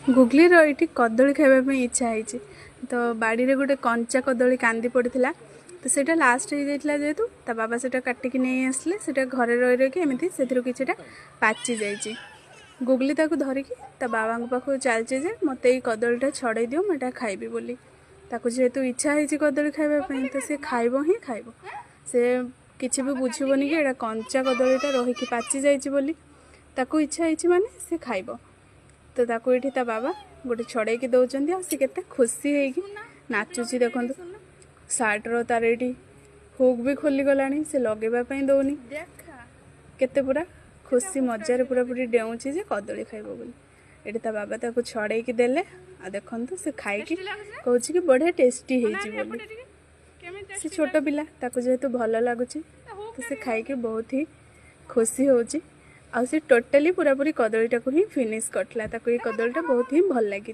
Googly ये कदली खावाई इच्छा है तो बाड़ी रे गोटे कंचा कदली कांदी पड़ा तो सेटा लास्ट हो जाता जेहेतु ता बाबा से काटिकी नहीं आसले से घरे रही रही एमती से किसी पाची जाइए गुगली ताको धरिकी ता बाबा पाखु चलचे जे मत ये कदलीटा छड़े दियो मुझे खाइबी बोली ताको जेहेतु इच्छा है कदली खावाई तो सी खाइब ही खाइब से किसी भी बुझीबनी कि कंचा कदलीटा रहीकि पाची जाइए बोली ताको इच्छा है माने से खाइब तो ताको ये ता बाबा गोटे छड़े की दौरान आते के खुशी होगी नाचुची देखो सार्टर तार ये हुक भी खोली गला से लगेवाई दौनी केते पूरा खुशी मजार पूरा पूरी डेउची जे कदली खाइब बोली ये ता बाबा ताको छड़े की देले आ देखो से खाई कहूँ कि बढ़िया टेस्टी होली से छोट पिला ताको जेहेतु भल लगुच तो से खाई बहुत ही खुशी होची आ सी टोटाली पूरा पूरी कदलीटा को ही फिनिश करला ताको ये कदलीटा बहुत ही भल लगी।